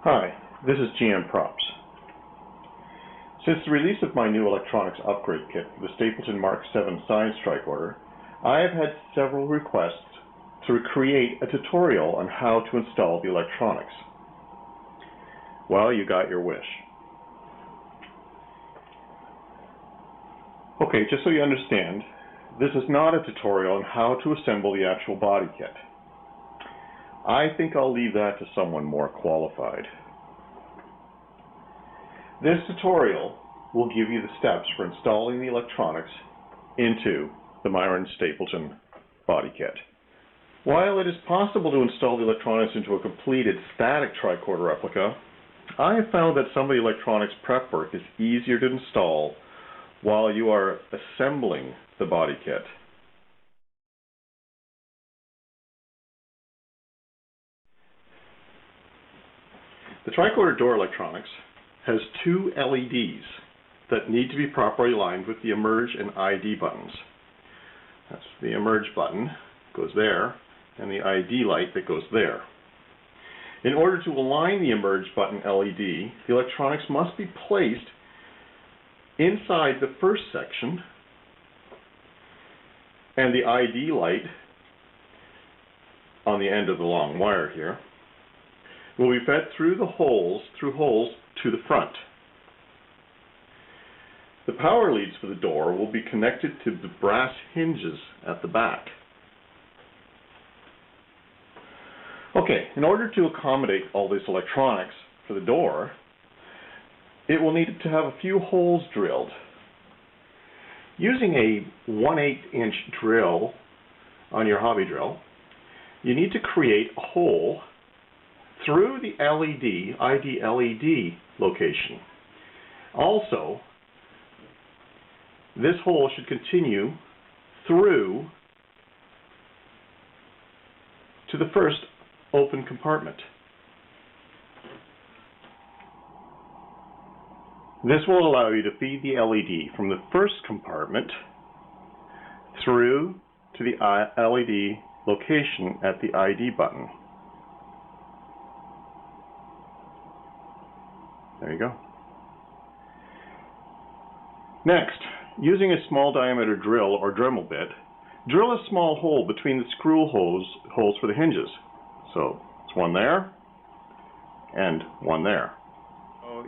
Hi, this is GMProps. Since the release of my new electronics upgrade kit for the Stapleton Mark VII Science Tricorder, I have had several requests to create a tutorial on how to install the electronics. Well, you got your wish. Okay, just so you understand, this is not a tutorial on how to assemble the actual body kit. I think I'll leave that to someone more qualified. This tutorial will give you the steps for installing the electronics into the Myron Stapleton body kit. While it is possible to install the electronics into a completed static tricorder replica, I have found that some of the electronics prep work is easier to install while you are assembling the body kit. The tricorder door electronics has two LEDs that need to be properly aligned with the emerge and ID buttons. That's the emerge button goes there, and the ID light that goes there. In order to align the emerge button LED, the electronics must be placed inside the first section, and the ID light on the end of the long wire here will be fed through holes to the front. The power leads for the door will be connected to the brass hinges at the back. Okay, in order to accommodate all this electronics for the door, it will need to have a few holes drilled. Using a 1/8 inch drill on your hobby drill, you need to create a hole through the ID LED location. Also, this hole should continue through to the first open compartment. This will allow you to feed the LED from the first compartment through to the LED location at the ID button. There you go. Next, using a small diameter drill or Dremel bit, drill a small hole between the screw holes for the hinges. So it's one there and one there. So,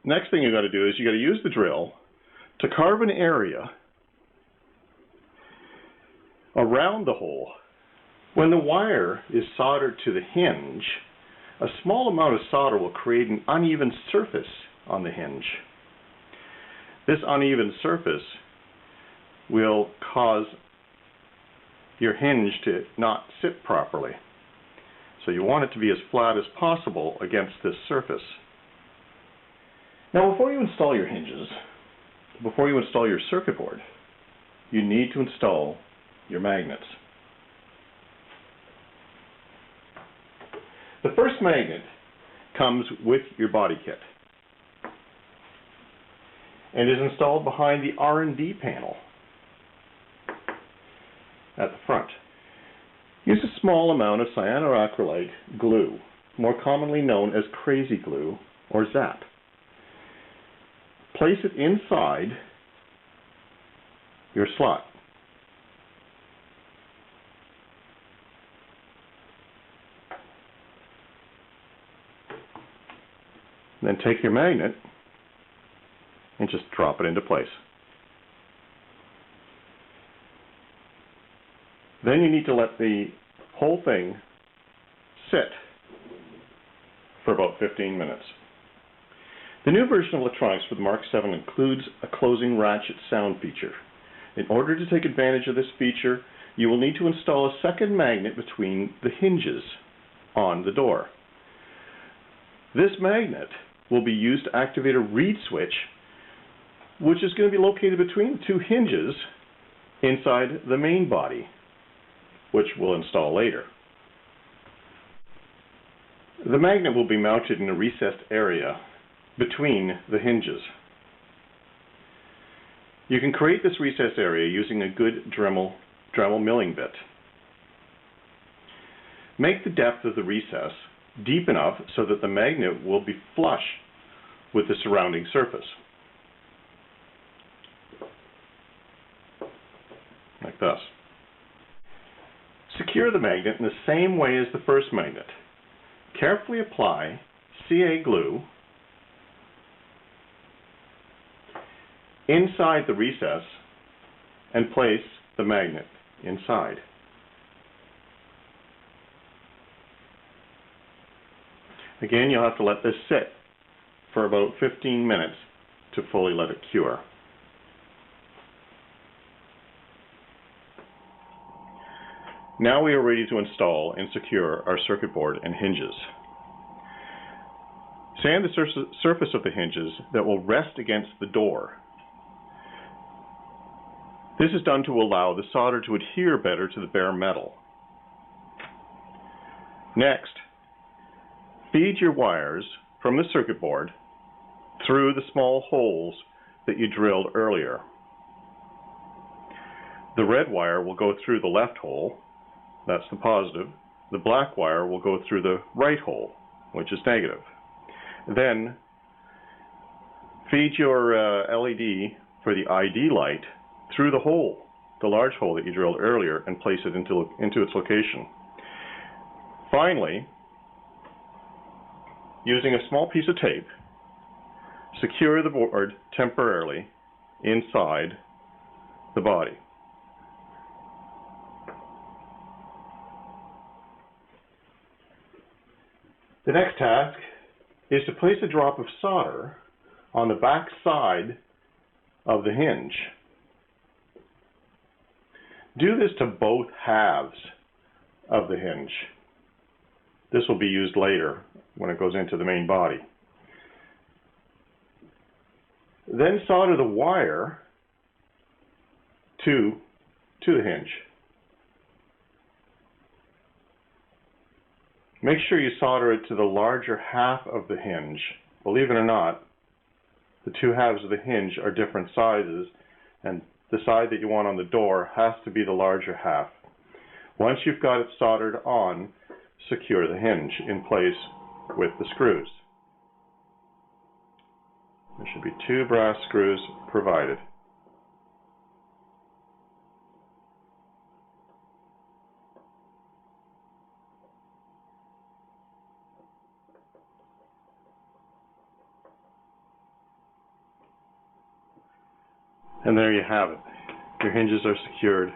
next thing you got to do is you got to use the drill to carve an area around the hole. When the wire is soldered to the hinge, a small amount of solder will create an uneven surface on the hinge. This uneven surface will cause your hinge to not sit properly. So you want it to be as flat as possible against this surface. Now, before you install your hinges, before you install your circuit board, you need to install your magnets. The first magnet comes with your body kit and is installed behind the R&D panel at the front. Use a small amount of cyanoacrylate glue, more commonly known as crazy glue or ZAP. Place it inside your slot. Then take your magnet and just drop it into place. Then you need to let the whole thing sit for about 15 minutes. The new version of electronics for the Mark VII includes a closing ratchet sound feature. In order to take advantage of this feature, you will need to install a second magnet between the hinges on the door. This magnet will be used to activate a reed switch, which is going to be located between the two hinges inside the main body, which we'll install later. The magnet will be mounted in a recessed area between the hinges. You can create this recessed area using a good Dremel milling bit. Make the depth of the recess deep enough so that the magnet will be flush with the surrounding surface. Like this. Secure the magnet in the same way as the first magnet. Carefully apply CA glue inside the recess and place the magnet inside. Again, you'll have to let this sit for about 15 minutes to fully let it cure. Now we are ready to install and secure our circuit board and hinges. Sand the surface of the hinges that will rest against the door. This is done to allow the solder to adhere better to the bare metal. Next, feed your wires from the circuit board through the small holes that you drilled earlier. The red wire will go through the left hole, that's the positive. The black wire will go through the right hole, which is negative. Then feed your LED for the ID light through the hole, the large hole that you drilled earlier, and place it into its location. Finally, using a small piece of tape, secure the board temporarily inside the body. The next task is to place a drop of solder on the back side of the hinge. Do this to both halves of the hinge. This will be used later when it goes into the main body. Then solder the wire to the hinge. Make sure you solder it to the larger half of the hinge. Believe it or not, the two halves of the hinge are different sizes, and the side that you want on the door has to be the larger half. Once you've got it soldered on, secure the hinge in place with the screws. There should be 2 brass screws provided. And there you have it. Your hinges are secured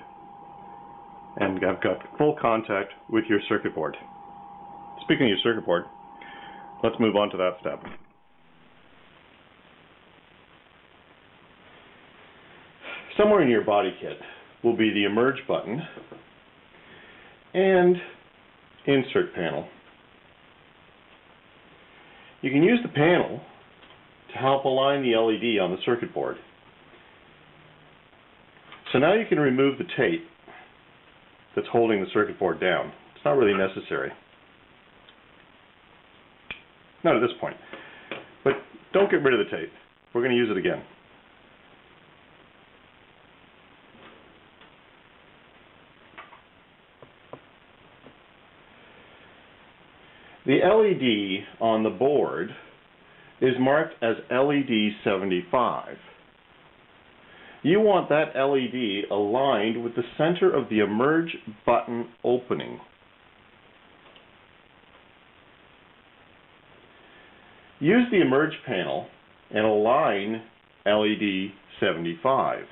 and I've got full contact with your circuit board. Speaking of your circuit board, let's move on to that step. Somewhere in your body kit will be the emerge button and insert panel. You can use the panel to help align the LED on the circuit board. So now you can remove the tape that's holding the circuit board down. It's not really necessary. Not at this point. But don't get rid of the tape. We're going to use it again. The LED on the board is marked as LED 75. You want that LED aligned with the center of the emerge button opening. Use the emerge panel and align LED 75.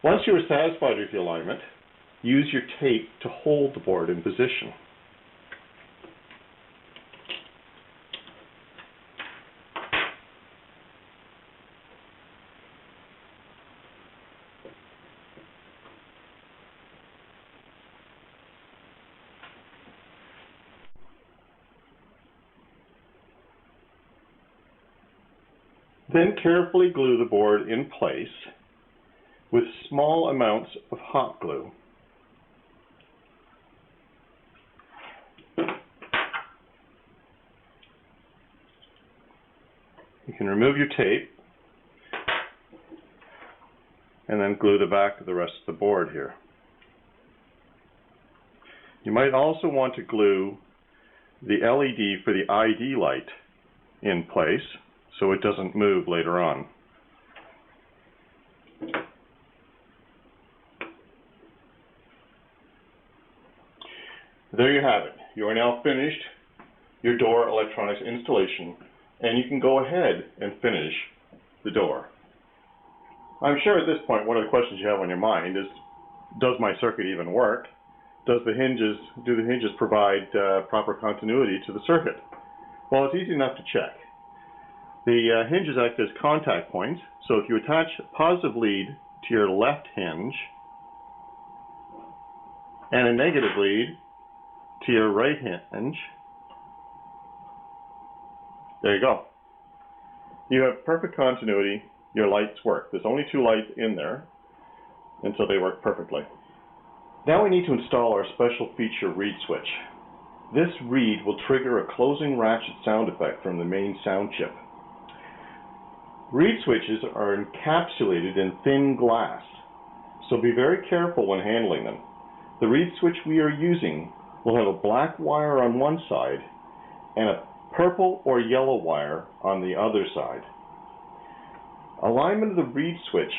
Once you are satisfied with the alignment, use your tape to hold the board in position. Then carefully glue the board in place with small amounts of hot glue. You can remove your tape and then glue the back of the rest of the board here. You might also want to glue the LED for the ID light in place so it doesn't move later on. There you have it. You are now finished your door electronics installation, and you can go ahead and finish the door. I'm sure at this point one of the questions you have on your mind is, does my circuit even work? Do the hinges provide proper continuity to the circuit? Well, it's easy enough to check. The hinges act as contact points, so if you attach a positive lead to your left hinge and a negative lead to your right hinge, there you go. You have perfect continuity. Your lights work. There's only 2 lights in there, and so they work perfectly. Now we need to install our special feature reed switch. This reed will trigger a closing ratchet sound effect from the main sound chip. Reed switches are encapsulated in thin glass, so be very careful when handling them. The reed switch we are using will have a black wire on one side and a purple or yellow wire on the other side. Alignment of the reed switch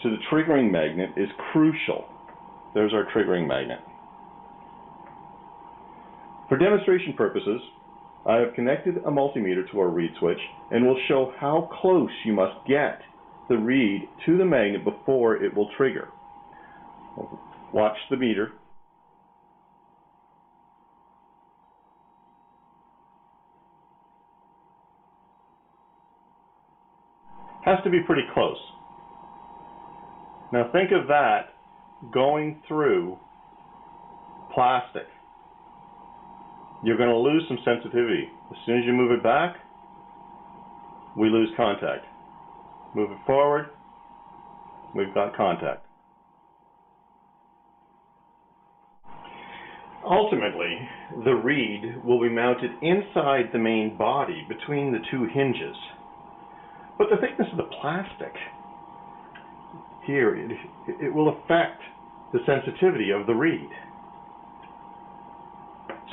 to the triggering magnet is crucial. There's our triggering magnet. For demonstration purposes, I have connected a multimeter to our reed switch and will show how close you must get the reed to the magnet before it will trigger. Watch the meter. Has to be pretty close. Now think of that going through plastic. You're going to lose some sensitivity. As soon as you move it back, we lose contact. Move it forward, we've got contact. Ultimately, the reed will be mounted inside the main body between the 2 hinges. But the thickness of the plastic here, it will affect the sensitivity of the reed.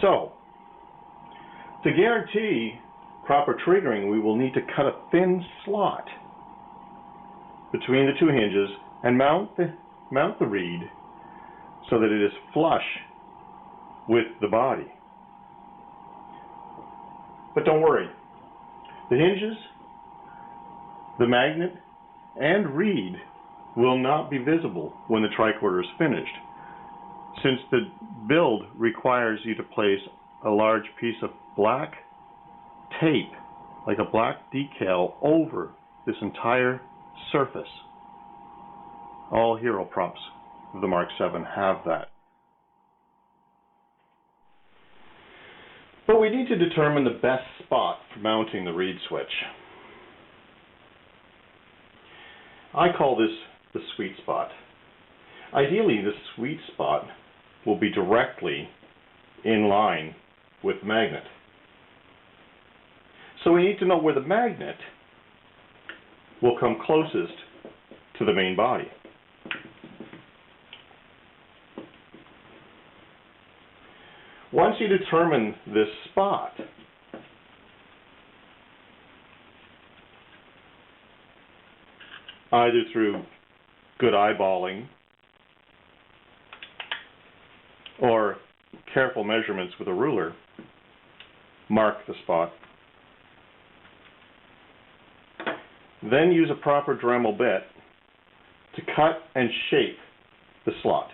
So, to guarantee proper triggering, we will need to cut a thin slot between the 2 hinges and mount the reed so that it is flush with the body. But don't worry, the hinges, the magnet, and reed will not be visible when the tricorder is finished, since the build requires you to place a large piece of black tape, like a black decal, over this entire surface. All hero props of the Mark VII have that. But we need to determine the best spot for mounting the reed switch. I call this the sweet spot. Ideally, the sweet spot will be directly in line with the magnet. So we need to know where the magnet will come closest to the main body. Once you determine this spot, either through good eyeballing or careful measurements with a ruler, mark the spot. Then use a proper Dremel bit to cut and shape the slot.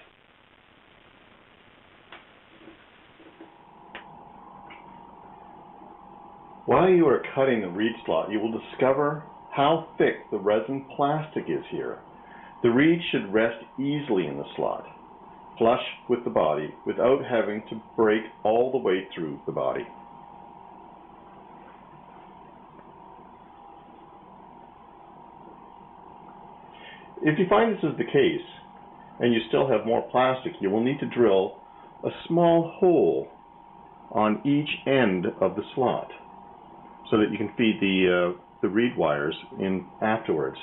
While you are cutting the reed slot, you will discover how thick the resin plastic is here. The reed should rest easily in the slot, flush with the body, without having to break all the way through the body. If you find this is the case, and you still have more plastic, you will need to drill a small hole on each end of the slot so that you can feed the the read wires in afterwards.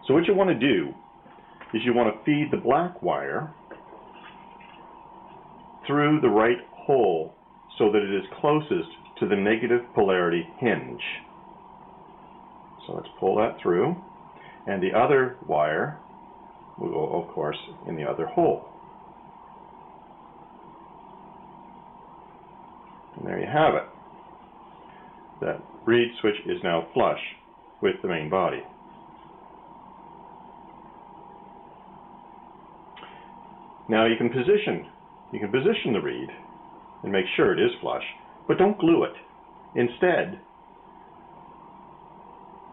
So what you want to do is you want to feed the black wire through the right hole so that it is closest to the negative polarity hinge. So let's pull that through, and the other wire will go, of course, in the other hole. And there you have it. That reed switch is now flush with the main body. Now you can position the reed and make sure it is flush, but don't glue it. Instead,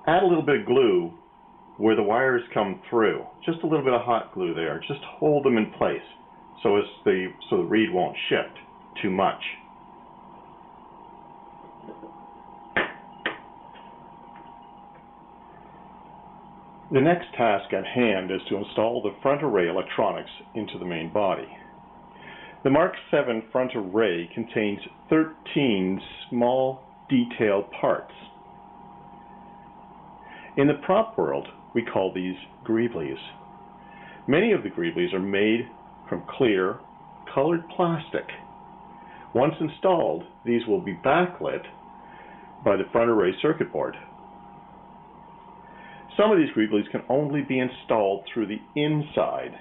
add a little bit of glue where the wires come through. Just a little bit of hot glue there. Just hold them in place so the reed won't shift too much. The next task at hand is to install the front array electronics into the main body. The Mark VII front array contains 13 small detail parts. In the prop world, we call these greeblies. Many of the greeblies are made from clear, colored plastic. Once installed, these will be backlit by the front array circuit board. Some of these greeblies can only be installed through the inside.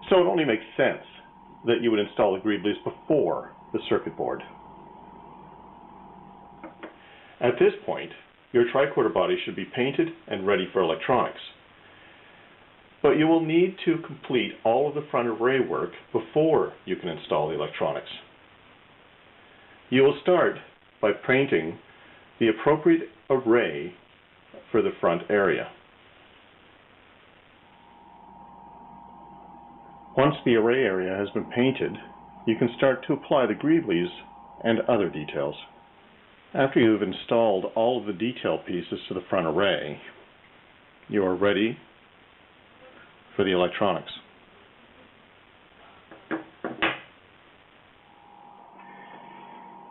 So it only makes sense that you would install the greeblies before the circuit board. At this point, your tricorder body should be painted and ready for electronics. But you will need to complete all of the front array work before you can install the electronics. You will start by painting the appropriate array for the front area. Once the array area has been painted, you can start to apply the greeblies and other details. After you have installed all of the detail pieces to the front array, you are ready for the electronics.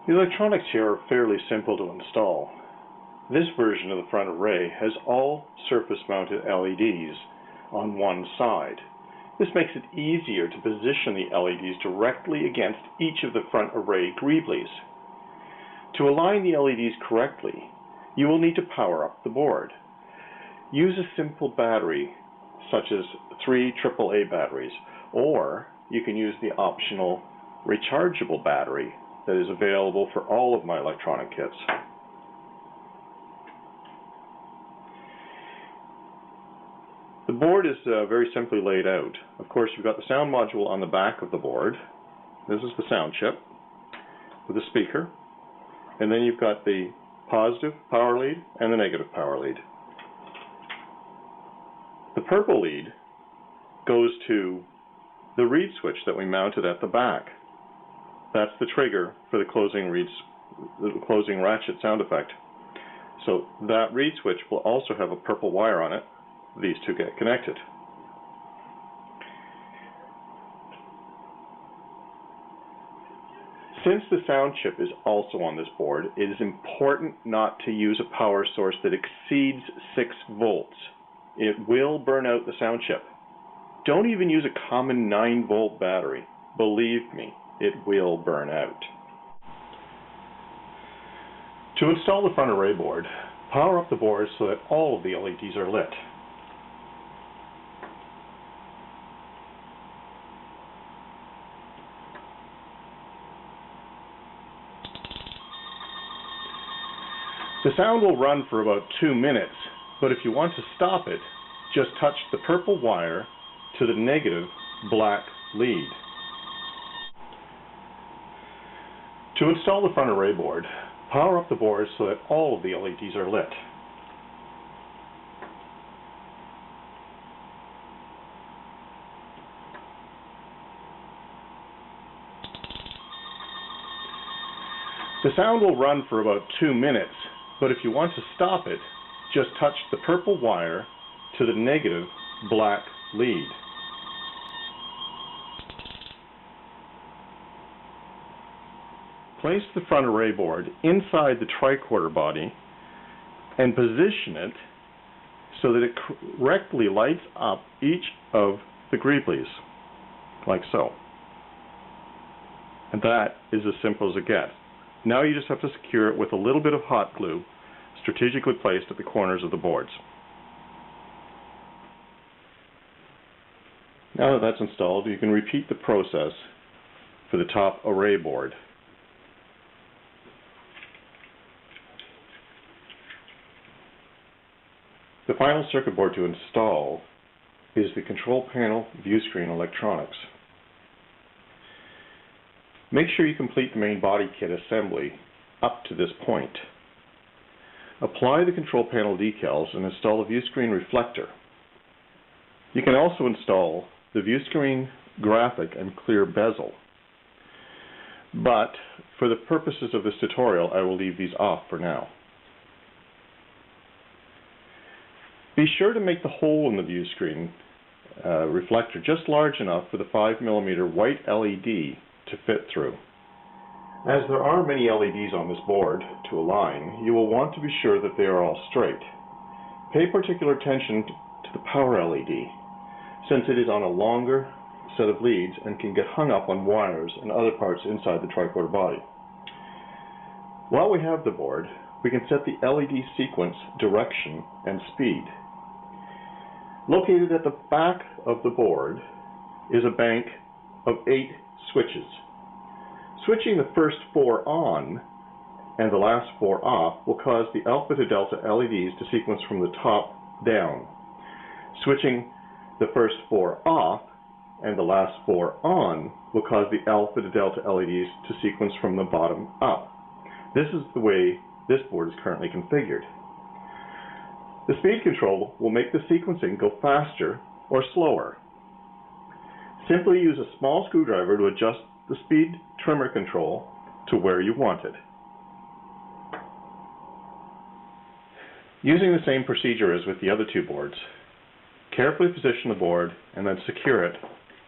The electronics here are fairly simple to install. This version of the front array has all surface-mounted LEDs on one side. This makes it easier to position the LEDs directly against each of the front array greeblies. To align the LEDs correctly, you will need to power up the board. Use a simple battery, such as 3 AAA batteries, or you can use the optional rechargeable battery that is available for all of my electronic kits. The board is very simply laid out. Of course, you've got the sound module on the back of the board. This is the sound chip with a speaker. And then you've got the positive power lead and the negative power lead. The purple lead goes to the reed switch that we mounted at the back. That's the trigger for the closing ratchet sound effect. So that reed switch will also have a purple wire on it. These two get connected. Since the sound chip is also on this board, it is important not to use a power source that exceeds 6 volts. It will burn out the sound chip. Don't even use a common 9-volt battery. Believe me, it will burn out. To install the front array board, power up the board so that all of the LEDs are lit. The sound will run for about 2 minutes, but if you want to stop it, just touch the purple wire to the negative black lead. To install the front array board, power up the board so that all of the LEDs are lit. The sound will run for about 2 minutes, but if you want to stop it, just touch the purple wire to the negative black lead. place the front array board inside the tricorder body and position it so that it correctly lights up each of the greeblies, like so. And that is as simple as it gets. Now you just have to secure it with a little bit of hot glue strategically placed at the corners of the boards. Now that that's installed, you can repeat the process for the top array board. The final circuit board to install is the control panel view screen electronics. Make sure you complete the main body kit assembly up to this point. Apply the control panel decals and install the view screen reflector. You can also install the view screen graphic and clear bezel, but for the purposes of this tutorial I will leave these off for now. Be sure to make the hole in the view screen reflector just large enough for the 5mm white LED to fit through. As there are many LEDs on this board to align, you will want to be sure that they are all straight. Pay particular attention to the power LED, since it is on a longer set of leads and can get hung up on wires and other parts inside the tricorder body. While we have the board, we can set the LED sequence direction and speed. Located at the back of the board is a bank of 8 switches. Switching the first 4 on and the last 4 off will cause the alpha to delta LEDs to sequence from the top down. Switching the first 4 off and the last 4 on will cause the alpha to delta LEDs to sequence from the bottom up. This is the way this board is currently configured. The speed control will make the sequencing go faster or slower. Simply use a small screwdriver to adjust the speed trimmer control to where you want it. Using the same procedure as with the other 2 boards, carefully position the board and then secure it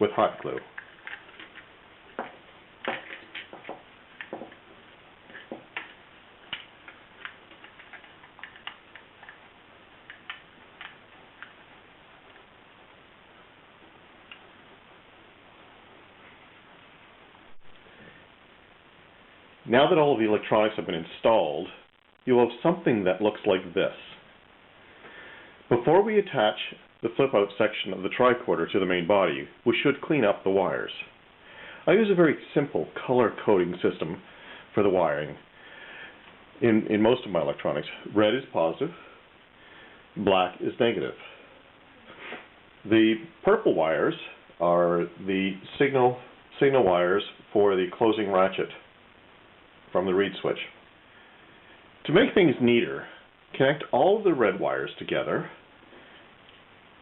with hot glue. Now that all of the electronics have been installed, you will have something that looks like this. Before we attach the flip-out section of the tricorder to the main body, we should clean up the wires. I use a very simple color coding system for the wiring in most of my electronics. Red is positive, black is negative. The purple wires are the signal wires for the closing ratchet from the reed switch. To make things neater, connect all of the red wires together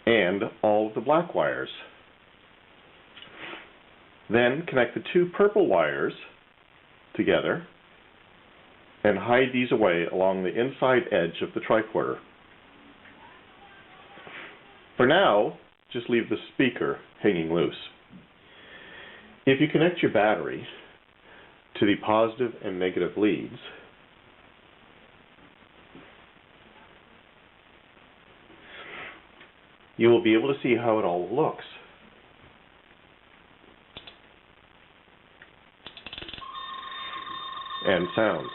and all of the black wires. Then connect the 2 purple wires together and hide these away along the inside edge of the tricorder. For now, just leave the speaker hanging loose. If you connect your battery to the positive and negative leads, you will be able to see how it all looks. And sounds.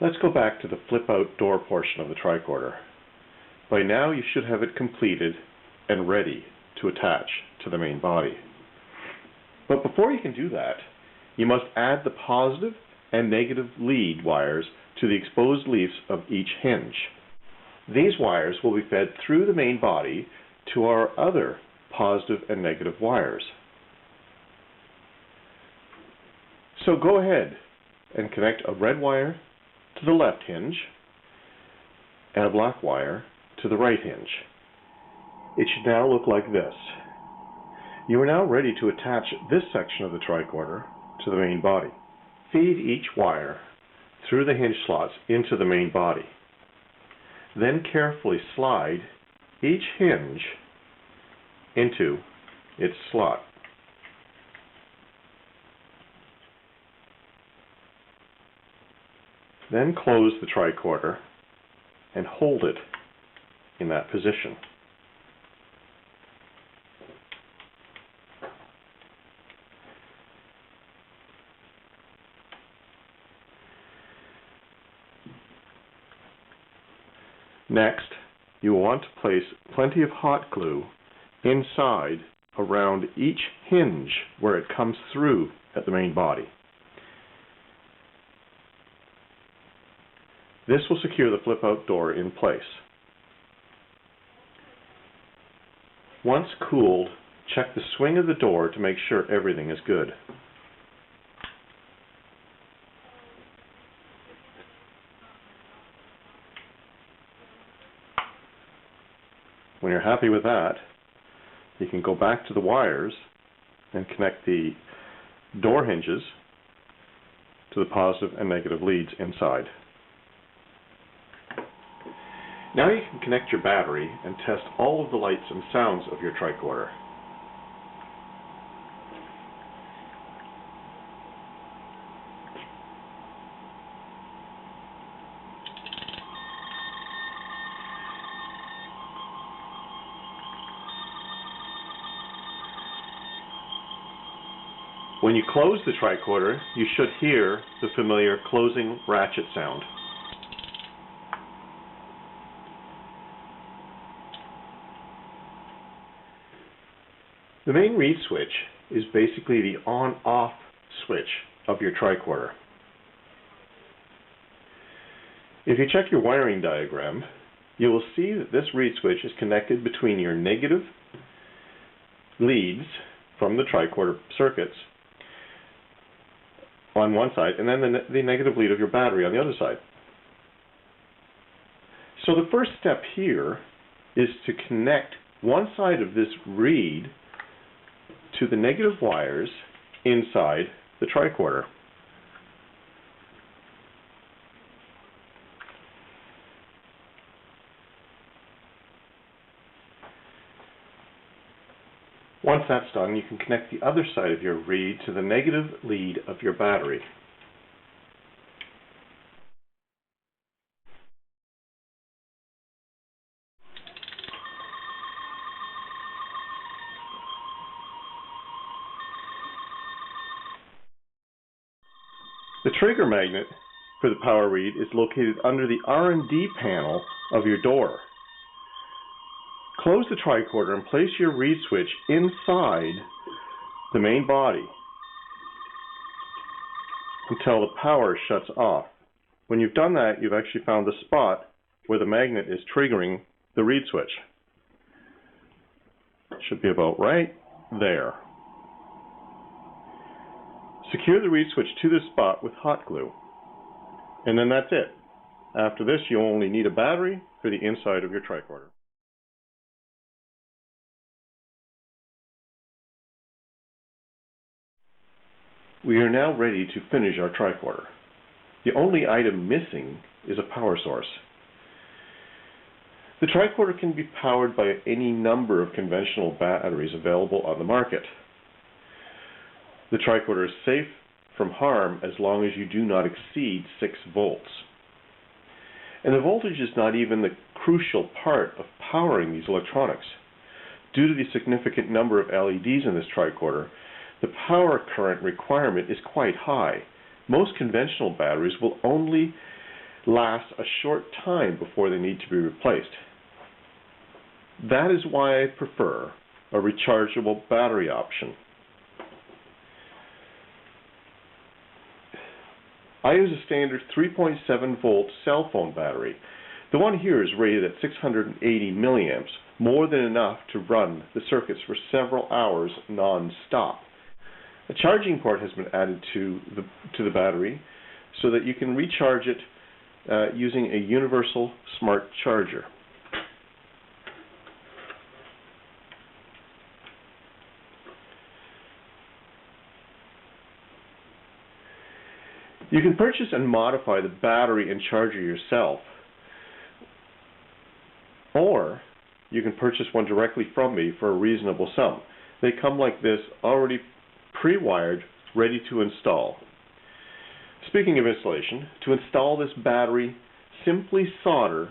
Let's go back to the flip-out door portion of the tricorder. By now you should have it completed and ready to attach to the main body. But before you can do that, you must add the positive and negative lead wires to the exposed leaves of each hinge. These wires will be fed through the main body to our other positive and negative wires. So go ahead and connect a red wire to the left hinge and a black wire to the right hinge. It should now look like this. You are now ready to attach this section of the tricorder to the main body. Feed each wire through the hinge slots into the main body. Then carefully slide each hinge into its slot. Then close the tricorder and hold it in that position. Next, you will want to place plenty of hot glue inside around each hinge where it comes through at the main body. This will secure the flip-out door in place. Once cooled, check the swing of the door to make sure everything is good. When you're happy with that, you can go back to the wires and connect the door hinges to the positive and negative leads inside. Now you can connect your battery and test all of the lights and sounds of your tricorder. When you close the tricorder, you should hear the familiar closing ratchet sound. The main reed switch is basically the on-off switch of your tricorder. If you check your wiring diagram, you will see that this reed switch is connected between your negative leads from the tricorder circuits on one side, and then the negative lead of your battery on the other side. So the first step here is to connect one side of this reed to the negative wires inside the tricorder. Once that's done, you can connect the other side of your reed to the negative lead of your battery. The trigger magnet for the power reed is located under the R&D panel of your door. Close the tricorder and place your reed switch inside the main body until the power shuts off. When you've done that, you've actually found the spot where the magnet is triggering the reed switch. It should be about right there. Secure the reed switch to this spot with hot glue, and then that's it. After this, you only need a battery for the inside of your tricorder. We are now ready to finish our tricorder. The only item missing is a power source. The tricorder can be powered by any number of conventional batteries available on the market. The tricorder is safe from harm as long as you do not exceed 6 volts. And the voltage is not even the crucial part of powering these electronics. Due to the significant number of LEDs in this tricorder, the power current requirement is quite high. Most conventional batteries will only last a short time before they need to be replaced. That is why I prefer a rechargeable battery option. I use a standard 3.7 volt cell phone battery. The one here is rated at 680 milliamps, more than enough to run the circuits for several hours non-stop. A charging port has been added to the battery so that you can recharge it using a universal smart charger. You can purchase and modify the battery and charger yourself, or you can purchase one directly from me for a reasonable sum. They come like this, already pre-wired, ready to install. Speaking of installation, to install this battery, simply solder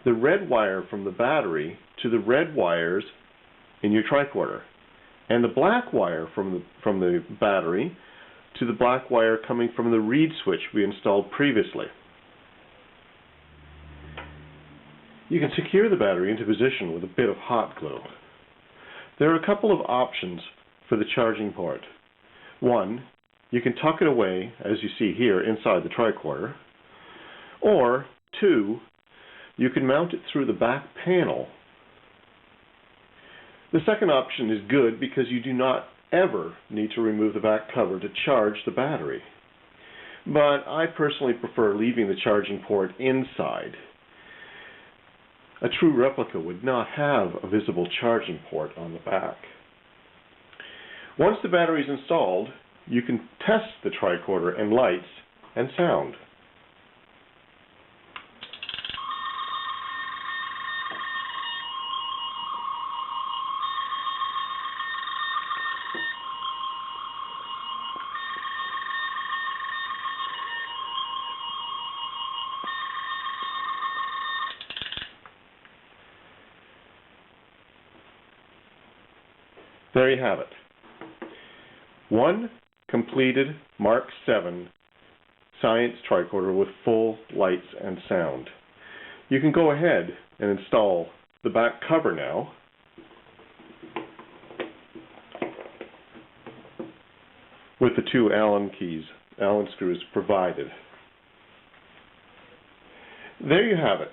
the red wire from the battery to the red wires in your tricorder, and the black wire from the battery to the black wire coming from the reed switch we installed previously. You can secure the battery into position with a bit of hot glue. There are a couple of options for the charging port. One, you can tuck it away, as you see here, inside the tricorder. Or, two, you can mount it through the back panel. The second option is good because you do not ever need to remove the back cover to charge the battery. But I personally prefer leaving the charging port inside. A true replica would not have a visible charging port on the back. Once the battery is installed, you can test the tricorder and lights and sound. There you have it. One completed Mark VII Science tricorder with full lights and sound. You can go ahead and install the back cover now. With the two Allen screws provided. There you have it.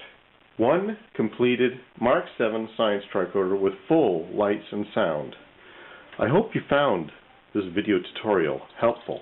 One completed Mark VII Science tricorder with full lights and sound. I hope you found this video tutorial helpful.